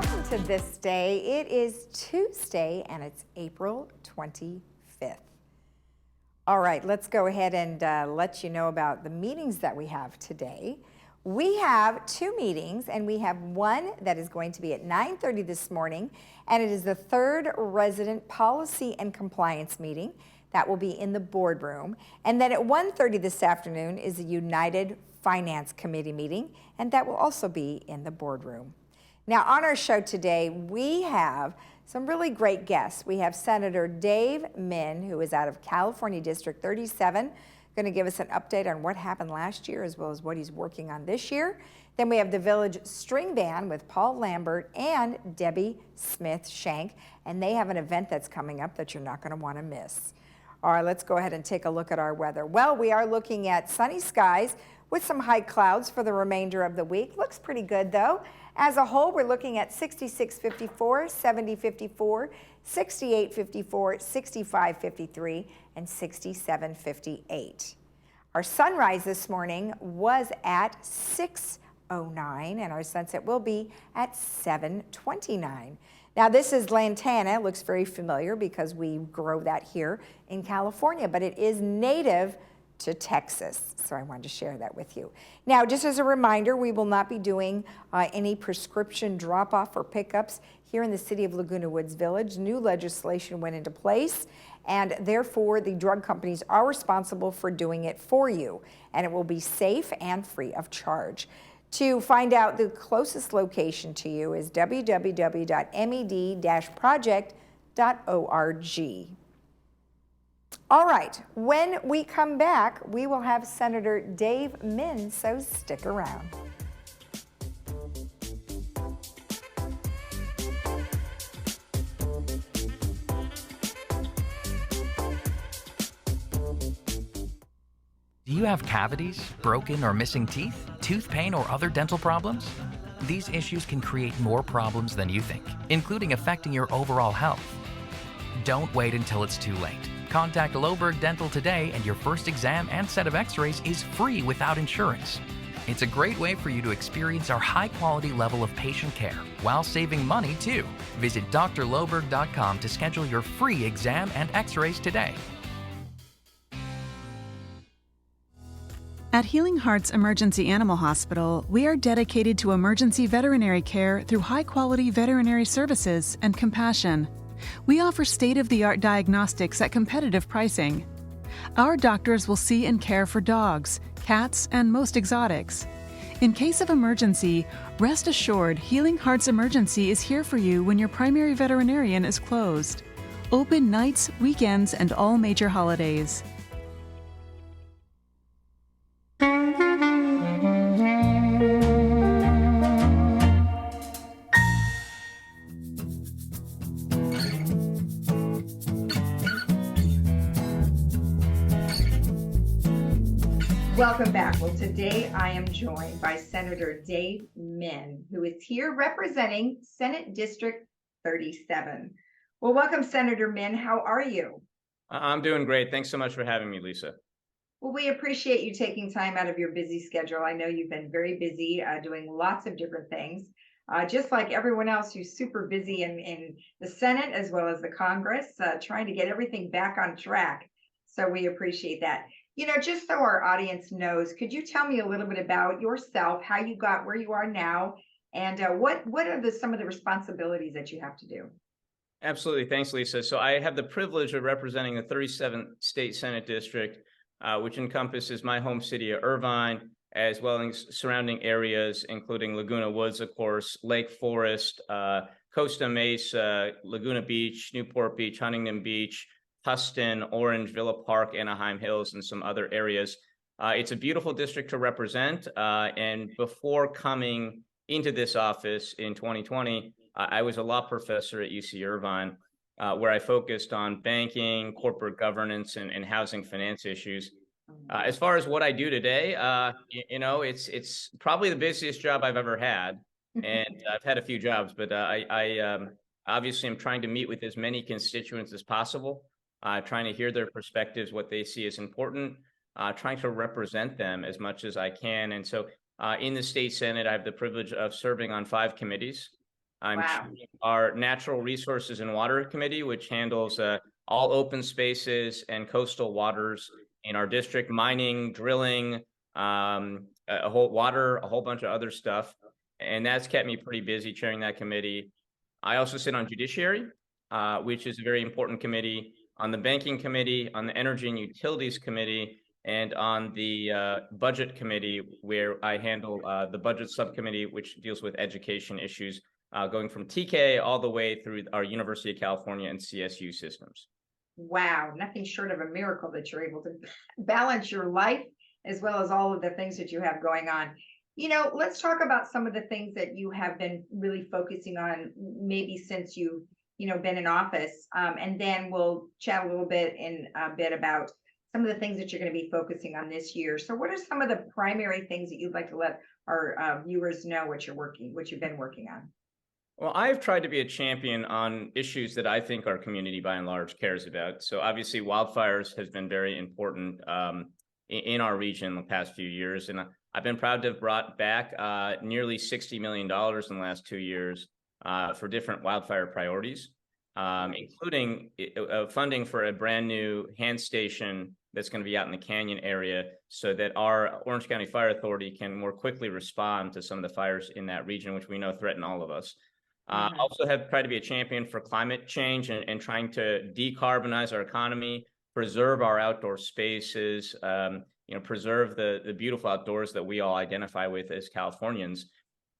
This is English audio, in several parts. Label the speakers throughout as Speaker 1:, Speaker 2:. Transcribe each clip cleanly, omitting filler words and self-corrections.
Speaker 1: welcome to This Day. It is Tuesday and it's April 25th. All right, let's go ahead and let you know about the meetings that we have today. We have two meetings, and we have one that is going to be at 9:30 this morning, and it is the third resident policy and compliance meeting. That will be in the boardroom. And then at 1:30 this afternoon is a United Finance Committee meeting, and that will also be in the boardroom. Now, on our show today, we have some really great guests. We have Senator Dave Min, who is out of California District 37, going to give us an update on what happened last year as well as what he's working on this year. Then we have the Village String Band with Paul Lambert and Debbie Smith-Shank, and they have an event that's coming up that you're not going to want to miss. All right, let's go ahead and take a look at our weather. Well, we are looking at sunny skies with some high clouds for the remainder of the week. Looks pretty good, though. As a whole, we're looking at 66-54, 70-54, 68-54, 65-53, and 67-58. Our sunrise this morning was at 6:09, and our sunset will be at 7:29. Now, this is lantana. It looks very familiar because we grow that here in California, but it is native to Texas, so I wanted to share that with you. Now, just as a reminder, we will not be doing any prescription drop-off or pickups here in the city of Laguna Woods Village. New legislation went into place, and therefore the drug companies are responsible for doing it for you, and it will be safe and free of charge. To find out the closest location to you is www.med-project.org. All right, when we come back, we will have Senator Dave Min, so stick around.
Speaker 2: Do you have cavities, broken or missing teeth, tooth pain, or other dental problems? These issues can create more problems than you think, including affecting your overall health. Don't wait until it's too late. Contact Loberg Dental today, and your first exam and set of x-rays is free without insurance. It's a great way for you to experience our high-quality level of patient care while saving money, too. Visit drloberg.com to schedule your free exam and x-rays today.
Speaker 3: At Healing Hearts Emergency Animal Hospital, we are dedicated to emergency veterinary care through high-quality veterinary services and compassion. We offer state-of-the-art diagnostics at competitive pricing. Our doctors will see and care for dogs, cats, and most exotics. In case of emergency, rest assured Healing Hearts Emergency is here for you when your primary veterinarian is closed. Open nights, weekends, and all major holidays.
Speaker 1: Welcome back. Well, today I am joined by Senator Dave Min, who is here representing Senate District 37. Well, welcome, Senator Min. How are you?
Speaker 4: I'm doing great. Thanks so much for having me, Lisa.
Speaker 1: Well, we appreciate you taking time out of your busy schedule. I know you've been very busy doing lots of different things, just like everyone else who's super busy in the Senate as well as the Congress, trying to get everything back on track. So we appreciate that. You know, just so our audience knows, could you tell me a little bit about yourself, how you got where you are now, and what are some of the responsibilities that you have to do?
Speaker 4: Absolutely. Thanks, Lisa. So I have the privilege of representing the 37th State Senate District, which encompasses my home city of Irvine, as well as surrounding areas, including Laguna Woods, of course, Lake Forest, Costa Mesa, Laguna Beach, Newport Beach, Huntington Beach, Tustin, Orange, Villa Park, Anaheim Hills, and some other areas. It's a beautiful district to represent. And before coming into this office in 2020, I was a law professor at UC Irvine, where I focused on banking, corporate governance, and housing finance issues. As far as what I do today, it's probably the busiest job I've ever had. And I've had a few jobs, but I obviously am trying to meet with as many constituents as possible. Trying to hear their perspectives, what they see as important, trying to represent them as much as I can. And so in the state Senate, I have the privilege of serving on 5 committees. I'm
Speaker 1: Wow.
Speaker 4: chairing our Natural Resources and Water Committee, which handles all open spaces and coastal waters in our district, mining, drilling, a whole bunch of other stuff. And that's kept me pretty busy chairing that committee. I also sit on Judiciary, which is a very important committee, on the Banking Committee, on the Energy and Utilities Committee, and on the Budget Committee, where I handle the Budget Subcommittee, which deals with education issues, going from TK all the way through our University of California and CSU systems.
Speaker 1: Wow, nothing short of a miracle that you're able to balance your life as well as all of the things that you have going on. Let's talk about some of the things that you have been really focusing on, maybe since you've been in office, and then we'll chat a little bit in a bit about some of the things that you're going to be focusing on this year. So, what are some of the primary things that you'd like to let our viewers know what you've been working on?
Speaker 4: Well, I've tried to be a champion on issues that I think our community by and large cares about. So obviously wildfires has been very important in our region the past few years. And I've been proud to have brought back nearly $60 million in the last 2 years for different wildfire priorities, including funding for a brand new hand station that's going to be out in the Canyon area so that our Orange County Fire Authority can more quickly respond to some of the fires in that region, which we know threaten all of us. Also have tried to be a champion for climate change and trying to decarbonize our economy, preserve our outdoor spaces, preserve the beautiful outdoors that we all identify with as Californians.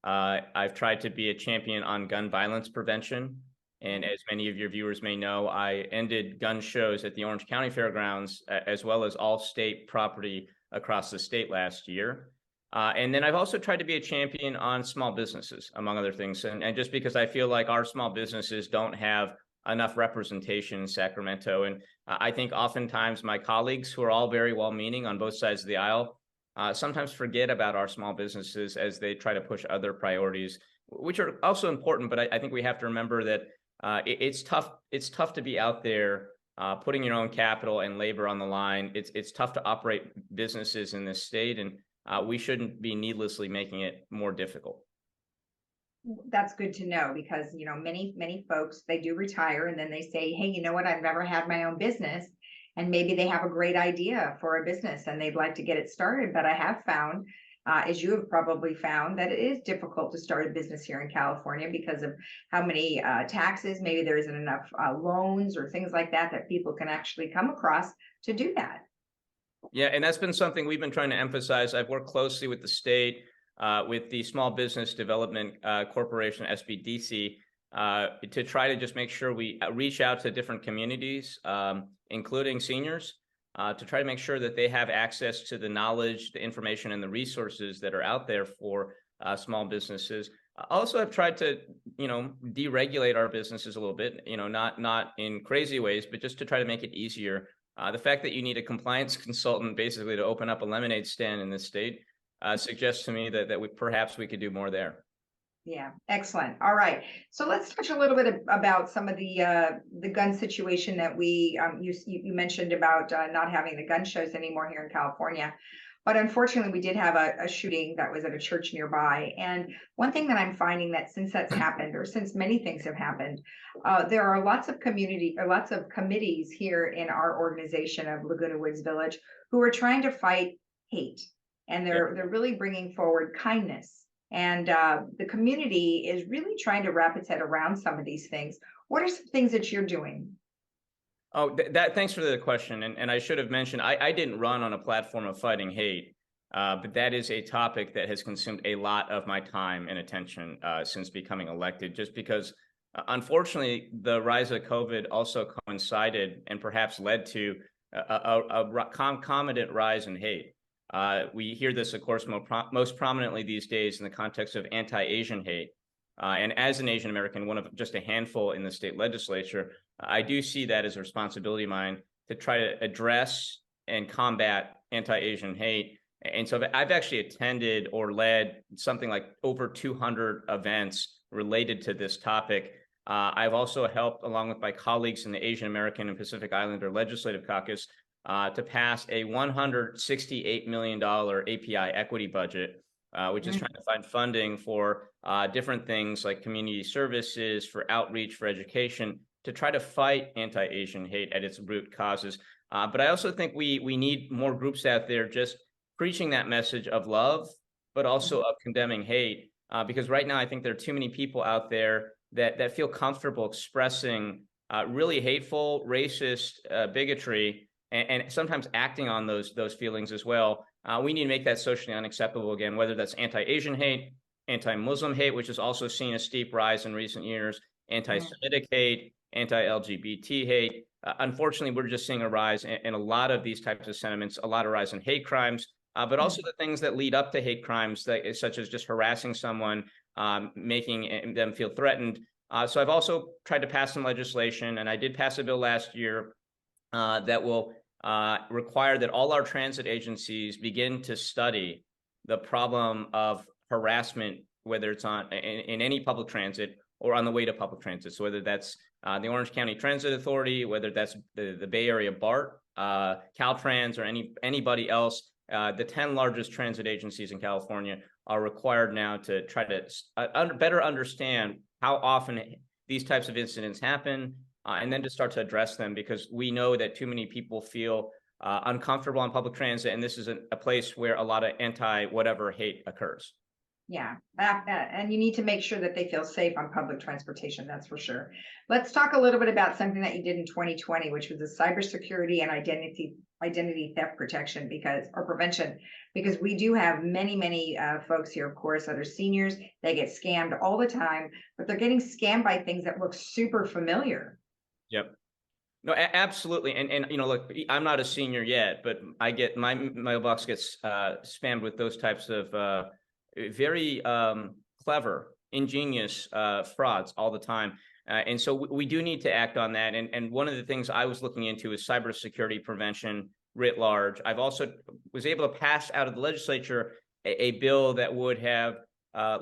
Speaker 4: I've tried to be a champion on gun violence prevention. And as many of your viewers may know, I ended gun shows at the Orange County Fairgrounds, as well as all state property across the state last year. And then I've also tried to be a champion on small businesses, among other things. And just because I feel like our small businesses don't have enough representation in Sacramento. And I think oftentimes my colleagues, who are all very well-meaning on both sides of the aisle, sometimes forget about our small businesses as they try to push other priorities, which are also important. But I think we have to remember that it's tough. It's tough to be out there putting your own capital and labor on the line. It's tough to operate businesses in this state, and we shouldn't be needlessly making it more difficult.
Speaker 1: That's good to know, because many folks, they do retire and then they say, hey, you know what, I've never had my own business, and maybe they have a great idea for a business and they'd like to get it started. But I have found, as you have probably found, that it is difficult to start a business here in California because of how many taxes, maybe there isn't enough loans or things like that people can actually come across to do that.
Speaker 4: Yeah, and that's been something we've been trying to emphasize. I've worked closely with the state, with the Small Business Development Corporation, SBDC, to try to just make sure we reach out to different communities, including seniors, to try to make sure that they have access to the knowledge, the information, and the resources that are out there for small businesses. Also, I've tried to, deregulate our businesses a little bit, not in crazy ways, but just to try to make it easier. The fact that you need a compliance consultant basically to open up a lemonade stand in this state suggests to me that perhaps we could do more there.
Speaker 1: Yeah, excellent. All right, so let's touch a little bit about some of the gun situation that you mentioned about not having the gun shows anymore here in California. But unfortunately, we did have a shooting that was at a church nearby. And one thing that I'm finding, that since that's happened, or since many things have happened, there are lots of committees here in our organization of Laguna Woods Village who are trying to fight hate. And they're really bringing forward kindness. And the community is really trying to wrap its head around some of these things. What are some things that you're doing?
Speaker 4: Oh, thanks for the question. And I should have mentioned, I didn't run on a platform of fighting hate, but that is a topic that has consumed a lot of my time and attention since becoming elected, just because, unfortunately, the rise of COVID also coincided and perhaps led to a concomitant rise in hate. We hear this, of course, most prominently these days in the context of anti-Asian hate. And as an Asian American, one of just a handful in the state legislature, I do see that as a responsibility of mine to try to address and combat anti-Asian hate. And so I've actually attended or led something like over 200 events related to this topic. I've also helped, along with my colleagues in the Asian American and Pacific Islander Legislative Caucus, to pass a $168 million API equity budget which is trying to find funding for different things like community services, for outreach, for education, to try to fight anti-Asian hate at its root causes. But I also think we need more groups out there just preaching that message of love, but also of condemning hate. Because right now, I think there are too many people out there that feel comfortable expressing really hateful, racist bigotry, and sometimes acting on those feelings as well. We need to make that socially unacceptable again, whether that's anti-Asian hate, anti-Muslim hate, which has also seen a steep rise in recent years, anti-Semitic hate, anti-LGBT hate. Unfortunately, we're just seeing a rise in a lot of these types of sentiments, a lot of rise in hate crimes, but also the things that lead up to hate crimes, such as just harassing someone, making them feel threatened. So I've also tried to pass some legislation, and I did pass a bill last year that will require that all our transit agencies begin to study the problem of harassment, whether it's in any public transit or on the way to public transit. So whether that's the Orange County Transit Authority, whether that's the Bay Area BART, Caltrans, or anybody else, the 10 largest transit agencies in California are required now to try to better understand how often these types of incidents happen, and then to start to address them, because we know that too many people feel uncomfortable on public transit, and this is a place where a lot of anti-whatever hate occurs.
Speaker 1: Yeah, and you need to make sure that they feel safe on public transportation, that's for sure. Let's talk a little bit about something that you did in 2020, which was the cybersecurity and identity theft protection or prevention, because we do have many folks here, of course, that are seniors. They get scammed all the time, but they're getting scammed by things that look super familiar.
Speaker 4: Yep. No, absolutely. And look, I'm not a senior yet, but I get my mailbox gets spammed with those types of very clever, ingenious frauds all the time. And so we do need to act on that. And one of the things I was looking into is cybersecurity prevention writ large. I've also was able to pass out of the legislature a bill that would have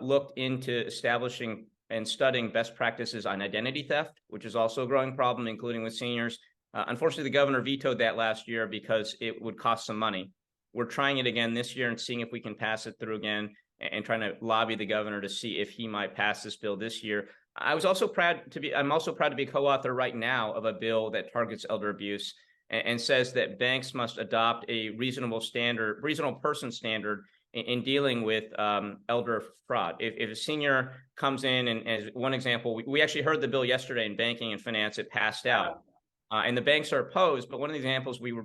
Speaker 4: looked into establishing and studying best practices on identity theft, which is also a growing problem, including with seniors. Unfortunately, the governor vetoed that last year because it would cost some money. We're trying it again this year and seeing if we can pass it through again, and trying to lobby the governor to see if he might pass this bill this year. I'm also proud to be co-author right now of a bill that targets elder abuse and says that banks must adopt a reasonable person standard in dealing with elder fraud. If a senior comes in, and as one example, we actually heard the bill yesterday in banking and finance, it passed out, and the banks are opposed. But one of the examples we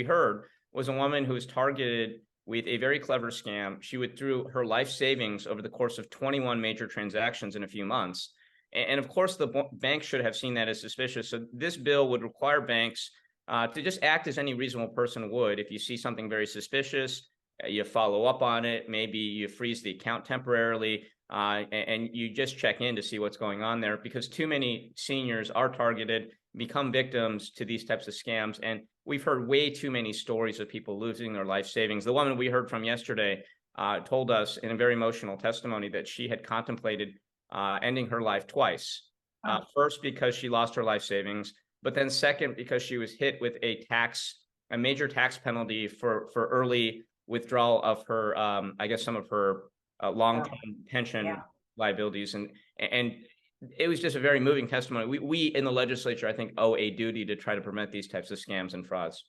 Speaker 4: heard was a woman who was targeted with a very clever scam. She withdrew her life savings over the course of 21 major transactions in a few months. And of course, the bank should have seen that as suspicious. So this bill would require banks to just act as any reasonable person would. If you see something very suspicious, you follow up on it. Maybe you freeze the account temporarily, and you just check in to see what's going on there, because too many seniors are targeted, become victims to these types of scams. And we've heard way too many stories of people losing their life savings. The woman we heard from yesterday told us in a very emotional testimony that she had contemplated ending her life twice. First, because she lost her life savings, but then second, because she was hit with a major tax penalty for early withdrawal of her, I guess, some of her long-term pension liabilities. And it was just a very moving testimony. We in the legislature, I think, owe a duty to try to prevent these types of scams and frauds.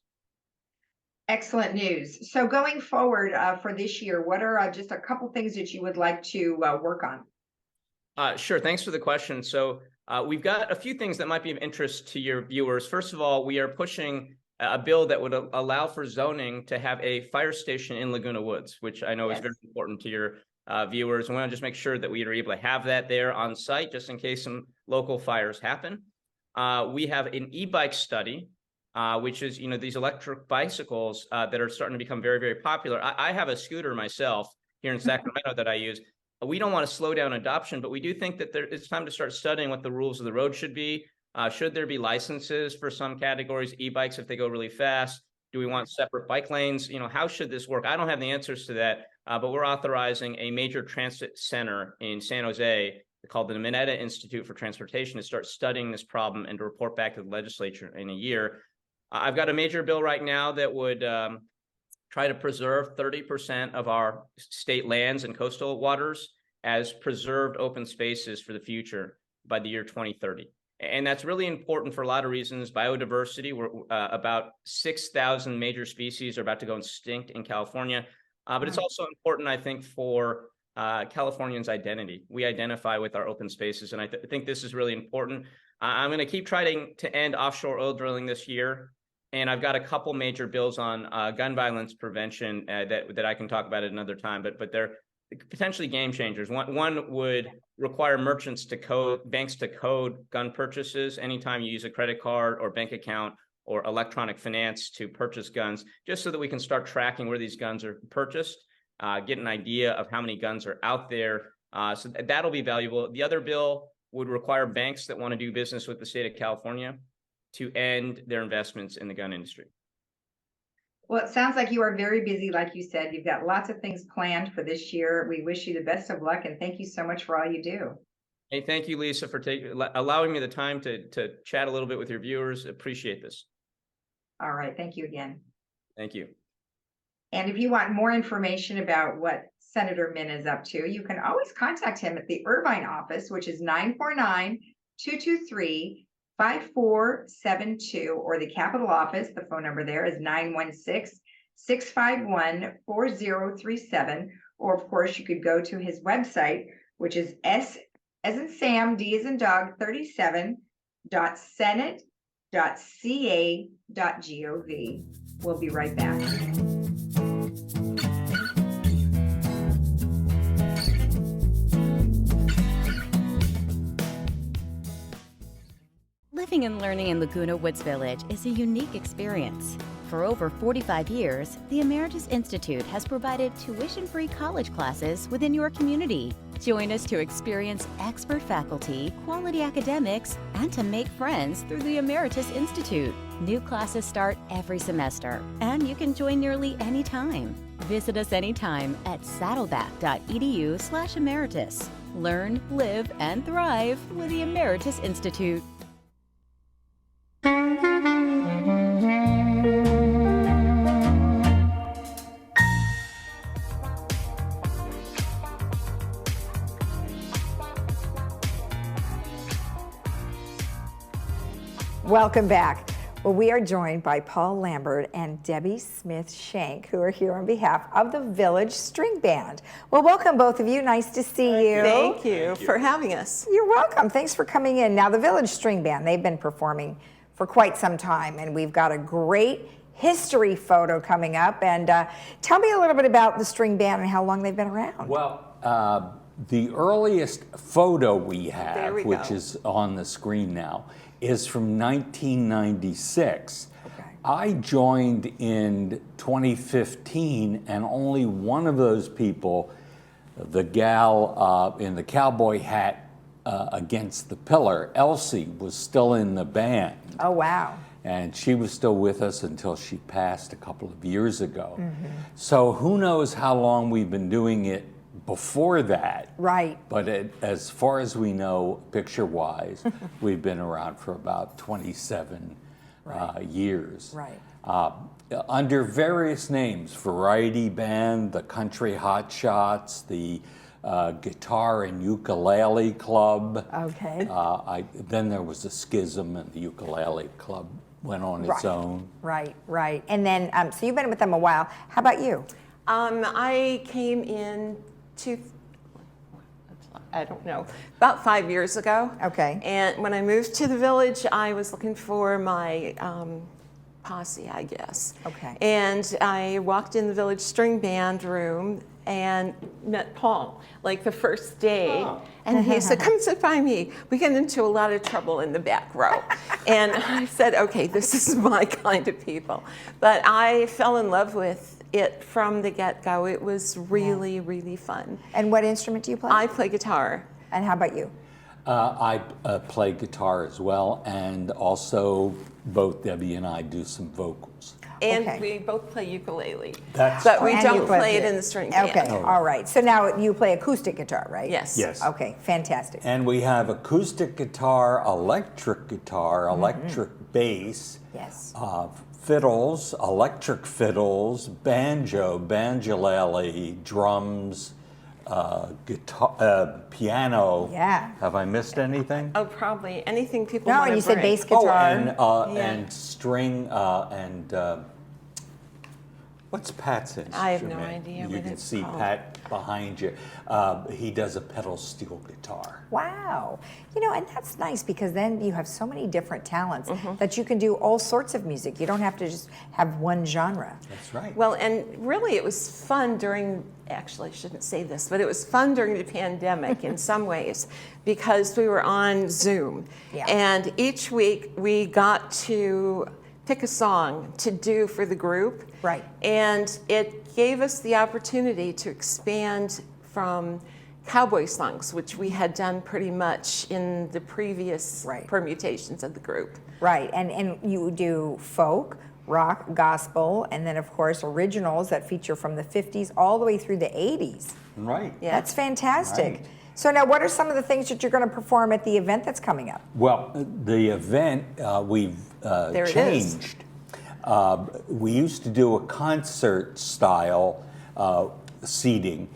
Speaker 1: Excellent news. So going forward for this year, what are just a couple things that you would like to work on?
Speaker 4: Sure. Thanks for the question. So we've got a few things that might be of interest to your viewers. First of all, we are pushing a bill that would allow for zoning to have a fire station in Laguna Woods, which I know is very important to your viewers. I want to just make sure that we are able to have that there on site, just in case some local fires happen. We have an e-bike study, which is, these electric bicycles that are starting to become very, very popular. I have a scooter myself here in Sacramento that I use. We don't want to slow down adoption, but we do think that it's time to start studying what the rules of the road should be. Should there be licenses for some categories, e-bikes, if they go really fast? Do we want separate bike lanes? How should this work? I don't have the answers to that, but we're authorizing a major transit center in San Jose called the Mineta Institute for Transportation to start studying this problem and to report back to the legislature in a year. I've got a major bill right now that would try to preserve 30% of our state lands and coastal waters as preserved open spaces for the future by the year 2030. And that's really important for a lot of reasons. Biodiversity, we're about 6,000 major species are about to go extinct in California. But it's also important, I think, for Californians' identity. We identify with our open spaces, and I think this is really important. I'm going to keep trying to end offshore oil drilling this year. And I've got a couple major bills on gun violence prevention that I can talk about at another time, but they're potentially game changers. One would require banks to code gun purchases anytime you use a credit card or bank account or electronic finance to purchase guns, just so that we can start tracking where these guns are purchased, get an idea of how many guns are out there. So that'll be valuable. The other bill would require banks that want to do business with the state of California to end their investments in the gun industry.
Speaker 1: Well, it sounds like you are very busy, like you said. You've got lots of things planned for this year. We wish you the best of luck, and thank you so much for all you do.
Speaker 4: Hey, thank you, Lisa, for allowing me the time to chat a little bit with your viewers. Appreciate this.
Speaker 1: All right, thank you again.
Speaker 4: Thank you.
Speaker 1: And if you want more information about what Senator Min is up to, you can always contact him at the Irvine office, which is 949-223-5472, or the Capitol office. The phone number there is 916-651-4037. Or of course, you could go to his website, which is S as in Sam, D as in dog, 37.senate.ca.gov. We'll be right back.
Speaker 5: Living and learning in Laguna Woods Village is a unique experience. For over 45 years, the Emeritus Institute has provided tuition-free college classes within your community. Join us to experience expert faculty, quality academics, and to make friends through the Emeritus Institute. New classes start every semester, and you can join nearly any time. Visit us anytime at saddleback.edu/emeritus. Learn, live, and thrive with the Emeritus Institute.
Speaker 1: Welcome back. Well, we are joined by Paul Lambert and Debbie Smith-Shank, who are here on behalf of the Village String Band. Well, welcome both of you. Nice to see you.
Speaker 6: Thank you for having us.
Speaker 1: You're welcome. Thanks for coming in. Now, the Village String Band, they've been performing for quite some time, and we've got a great history photo coming up. And tell me a little bit about the string band and how long they've been around.
Speaker 7: Well, the earliest photo we have,
Speaker 6: we
Speaker 7: which
Speaker 6: go.
Speaker 7: is on the screen now, is from 1996.
Speaker 1: Okay.
Speaker 7: I joined in 2015, and only one of those people, the gal in the cowboy hat against the pillar, Elsie, was still in the band.
Speaker 1: Oh, wow.
Speaker 7: And she was still with us until she passed a couple of years ago. Mm-hmm. So who knows how long we've been doing it before that.
Speaker 1: Right.
Speaker 7: But as far as we know, picture-wise, we've been around for about 27 years.
Speaker 1: Right.
Speaker 7: Under various names: Variety Band, the Country Hot Shots, the Guitar and Ukulele Club.
Speaker 1: Okay.
Speaker 7: Then there was a schism, and the Ukulele Club went on its own.
Speaker 1: Right, right. And then, so you've been with them a while. How about you?
Speaker 6: I came in I don't know, about 5 years ago.
Speaker 1: Okay.
Speaker 6: And when I moved to the village, I was looking for my posse, I guess.
Speaker 1: Okay.
Speaker 6: And I walked in the village string band room and met Paul, like the first day.
Speaker 7: Oh.
Speaker 6: And he said, come sit by me. We get into a lot of trouble in the back row. And I said, okay, this is my kind of people. But I fell in love with it from the get-go. It was really, really fun.
Speaker 1: And what instrument do you play?
Speaker 6: I play guitar.
Speaker 1: And how about you?
Speaker 7: I play guitar as well, and also both Debbie and I do some vocals.
Speaker 6: And
Speaker 1: Okay.
Speaker 6: we both play ukulele.
Speaker 7: That's
Speaker 6: But we
Speaker 1: And
Speaker 6: don't
Speaker 1: ukulele.
Speaker 6: play it in the string band.
Speaker 1: Okay, all right. So now you play acoustic guitar, right?
Speaker 6: Yes.
Speaker 7: Yes.
Speaker 1: Okay, fantastic.
Speaker 7: And we have acoustic guitar, electric bass,
Speaker 1: Yes.
Speaker 7: fiddles, electric fiddles, banjo, banjolele, drums, guitar, piano.
Speaker 1: Yeah.
Speaker 7: Have I missed anything?
Speaker 6: Oh, probably anything people
Speaker 1: No,
Speaker 6: want to
Speaker 1: and you said
Speaker 6: bring.
Speaker 1: bass guitar.
Speaker 7: And string and what's Pat's instrument?
Speaker 6: I have no idea
Speaker 7: You
Speaker 6: what
Speaker 7: can
Speaker 6: it's
Speaker 7: see
Speaker 6: called.
Speaker 7: Pat behind you. He does a pedal steel guitar.
Speaker 1: Wow. You know, and that's nice because then you have so many different talents
Speaker 6: Mm-hmm.
Speaker 1: that you can do all sorts of music. You don't have to just have one genre.
Speaker 7: That's right.
Speaker 6: Well, and really it was fun actually I shouldn't say this, but it was fun during the pandemic in some ways because we were on Zoom.
Speaker 1: Yeah.
Speaker 6: And each week we got to pick a song to do for the group.
Speaker 1: Right.
Speaker 6: And it gave us the opportunity to expand from cowboy songs, which we had done pretty much in the previous
Speaker 1: Right.
Speaker 6: permutations of the group.
Speaker 1: Right. And you do folk, rock, gospel, and then of course originals that feature from the 50s all the way through the 80s.
Speaker 7: Right.
Speaker 6: Yeah.
Speaker 1: That's fantastic.
Speaker 7: Right.
Speaker 1: So now what are some of the things that you're going to perform at the event that's coming up?
Speaker 7: Well, the event we've
Speaker 6: There it is.
Speaker 7: changed. We used to do a concert style seating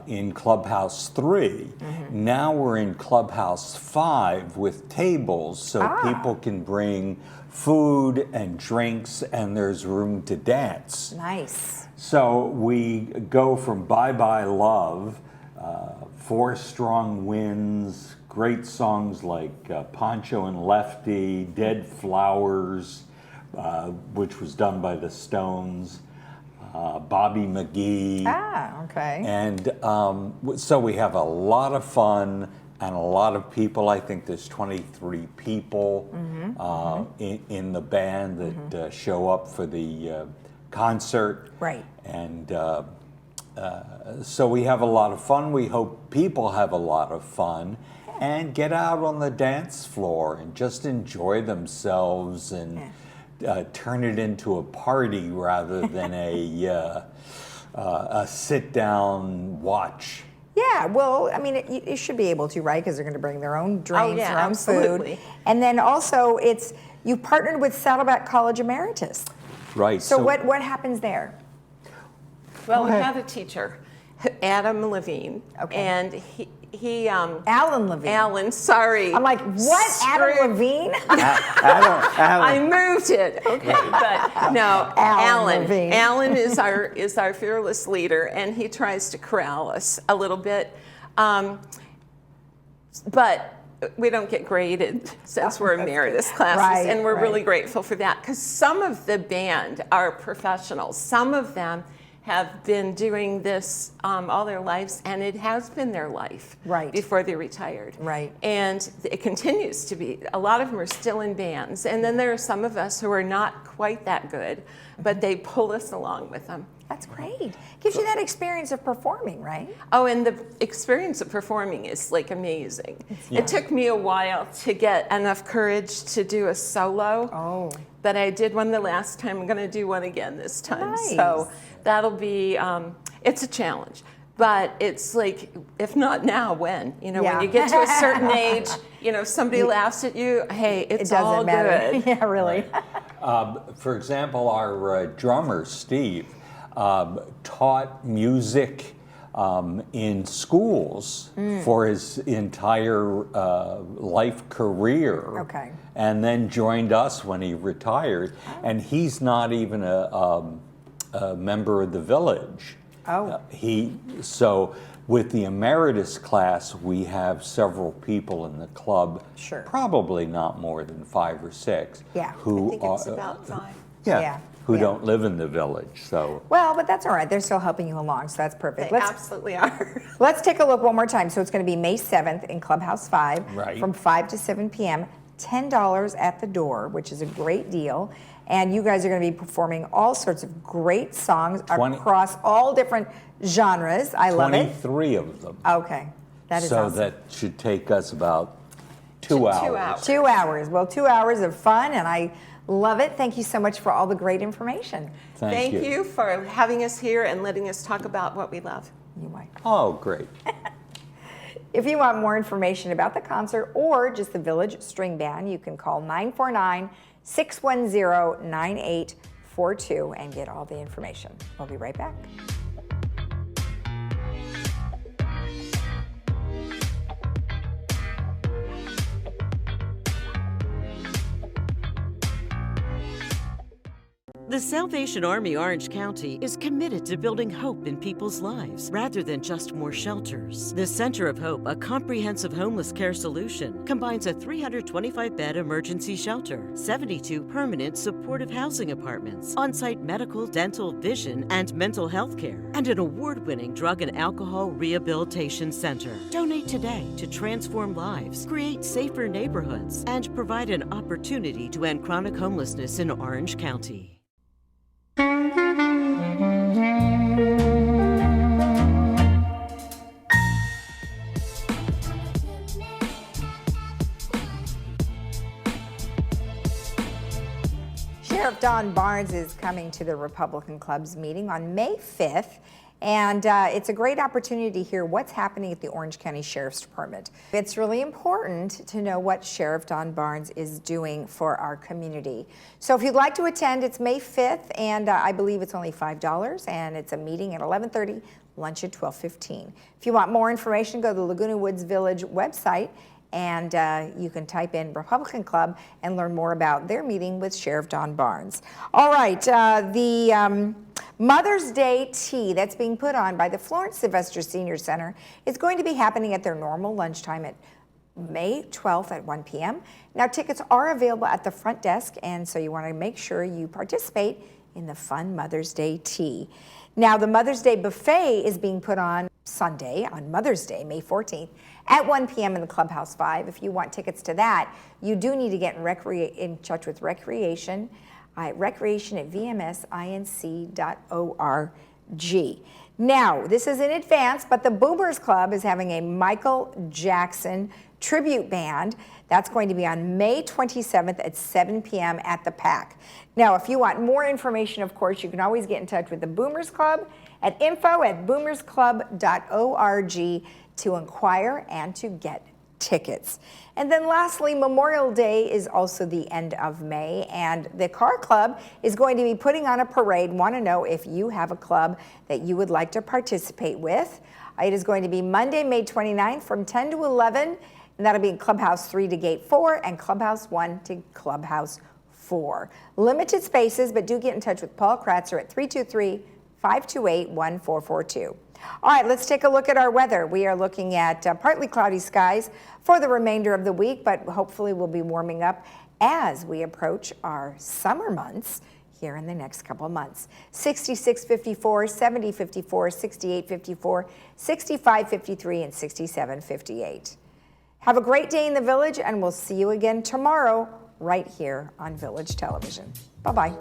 Speaker 7: in Clubhouse 3. Now we're in Clubhouse 5 with tables so people can bring food and drinks and there's room to dance.
Speaker 1: Nice.
Speaker 7: So we go from Bye Bye Love, Four Strong Winds, great songs like Poncho and Lefty, Dead Flowers, which was done by the Stones, Bobby McGee.
Speaker 1: Okay.
Speaker 7: And so we have a lot of fun and a lot of people. I think there's 23 people in the band that show up for the concert.
Speaker 1: Right.
Speaker 7: And so we have a lot of fun. We hope people have a lot of fun and get out on the dance floor and just enjoy themselves and turn it into a party rather than a sit-down watch.
Speaker 1: Yeah, well, I mean, you should be able to, right? Because they're going to bring their own drinks,
Speaker 6: yeah,
Speaker 1: their own
Speaker 6: absolutely.
Speaker 1: food. And then also, you partnered with Saddleback College Emeritus.
Speaker 7: Right.
Speaker 1: So what happens there?
Speaker 6: Well, we
Speaker 7: ahead.
Speaker 6: had a teacher, Adam Levine,
Speaker 1: Okay.
Speaker 6: and he
Speaker 1: Alan Levine.
Speaker 6: Alan, sorry.
Speaker 1: I'm like, what? Adam
Speaker 6: Screw-
Speaker 1: Levine?
Speaker 6: I moved it. Okay, but no,
Speaker 1: Alan Levine.
Speaker 6: Alan is our fearless leader, and he tries to corral us a little bit, but we don't get graded since we're emeritus classes,
Speaker 1: Right,
Speaker 6: and we're
Speaker 1: right.
Speaker 6: really grateful for that because some of the band are professionals. Some of them have been doing this all their lives, and it has been their life
Speaker 1: Right.
Speaker 6: before they retired.
Speaker 1: Right.
Speaker 6: And it continues to be. A lot of them are still in bands, and then there are some of us who are not quite that good, but they pull us along with them.
Speaker 1: That's great. Gives you that experience of performing, right?
Speaker 6: Oh, and the experience of performing is like amazing. It took me a while to get enough courage to do a solo.
Speaker 1: Oh.
Speaker 6: But I did one the last time. I'm going to do one again this time.
Speaker 1: Nice.
Speaker 6: So that'll be, it's a challenge. But it's like, if not now, when? You know,
Speaker 1: Yeah.
Speaker 6: when you get to a certain age, you know, somebody laughs at you, hey, it's
Speaker 1: It doesn't
Speaker 6: all
Speaker 1: matter.
Speaker 6: good.
Speaker 1: Yeah, really.
Speaker 7: For example, our drummer, Steve, taught music in schools for his entire life career.
Speaker 1: Okay.
Speaker 7: And then joined us when he retired. And he's not even a member of the village.
Speaker 1: Oh.
Speaker 7: So with the emeritus class, we have several people in the club,
Speaker 1: Sure.
Speaker 7: probably not more than 5 or 6,
Speaker 1: Yeah.
Speaker 7: who
Speaker 6: I think it's
Speaker 7: are,
Speaker 6: about 5.
Speaker 1: Yeah.
Speaker 7: who
Speaker 1: Yeah.
Speaker 7: don't live in the village. So
Speaker 1: Well, but that's all right. They're still helping you along, so that's perfect.
Speaker 6: They absolutely are.
Speaker 1: Let's take a look one more time. So it's going to be May 7th in Clubhouse 5
Speaker 7: Right.
Speaker 1: from 5 to 7 p.m. $10 at the door, which is a great deal. And you guys are going to be performing all sorts of great songs
Speaker 7: 20
Speaker 1: across all different genres. I love it.
Speaker 7: 23 of them.
Speaker 1: Okay. That is
Speaker 7: So
Speaker 1: awesome.
Speaker 7: that should take us about 2 hours.
Speaker 6: 2 hours.
Speaker 1: 2 hours. Well, 2 hours of fun, and I love it. Thank you so much for all the great information.
Speaker 7: Thank
Speaker 6: you for having us here and letting us talk about what we love.
Speaker 1: You might.
Speaker 7: Oh, great.
Speaker 1: If you want more information about the concert or just the Village String Band, you can call 949-610-9842 and get all the information. We'll be right back.
Speaker 8: The Salvation Army Orange County is committed to building hope in people's lives rather than just more shelters. The Center of Hope, a comprehensive homeless care solution, combines a 325-bed emergency shelter, 72 permanent supportive housing apartments, on-site medical, dental, vision, and mental health care, and an award-winning drug and alcohol rehabilitation center. Donate today to transform lives, create safer neighborhoods, and provide an opportunity to end chronic homelessness in Orange County.
Speaker 1: Sheriff Don Barnes is coming to the Republican Club's meeting on May 5th, and it's a great opportunity to hear what's happening at the Orange County Sheriff's Department. It's really important to know what Sheriff Don Barnes is doing for our community. So if you'd like to attend, it's May 5th, and I believe it's only $5, and it's a meeting at 11:30, lunch at 12:15. If you want more information, go to the Laguna Woods Village website, and you can type in Republican Club and learn more about their meeting with Sheriff Don Barnes. All right, the Mother's Day tea that's being put on by the Florence Sylvester Senior Center is going to be happening at their normal lunchtime at May 12th at 1 p.m. Now, tickets are available at the front desk, and so you want to make sure you participate in the fun Mother's Day tea. Now, the Mother's Day buffet is being put on Sunday, on Mother's Day, May 14th, at 1 p.m. in the Clubhouse 5. If you want tickets to that, you do need to get in touch with Recreation at vmsinc.org. Now, this is in advance, but the Boomers Club is having a Michael Jackson tribute band. That's going to be on May 27th at 7 p.m. at the PAC. Now, if you want more information, of course, you can always get in touch with the Boomers Club at info@boomersclub.org to inquire and to get tickets. And then lastly, Memorial Day is also the end of May, and the Car Club is going to be putting on a parade. Want to know if you have a club that you would like to participate with. It is going to be Monday, May 29th from 10 to 11, and that'll be in Clubhouse 3 to Gate 4 and Clubhouse 1 to Clubhouse 4. Limited spaces, but do get in touch with Paul Kratzer at 323-528-1442. All right, let's take a look at our weather. We are looking at partly cloudy skies for the remainder of the week, but hopefully we'll be warming up as we approach our summer months here in the next couple of months. 66-54, 70-54, 68-54, 65-53, and 67-58. Have a great day in the Village, and we'll see you again tomorrow right here on Village Television. Bye-bye.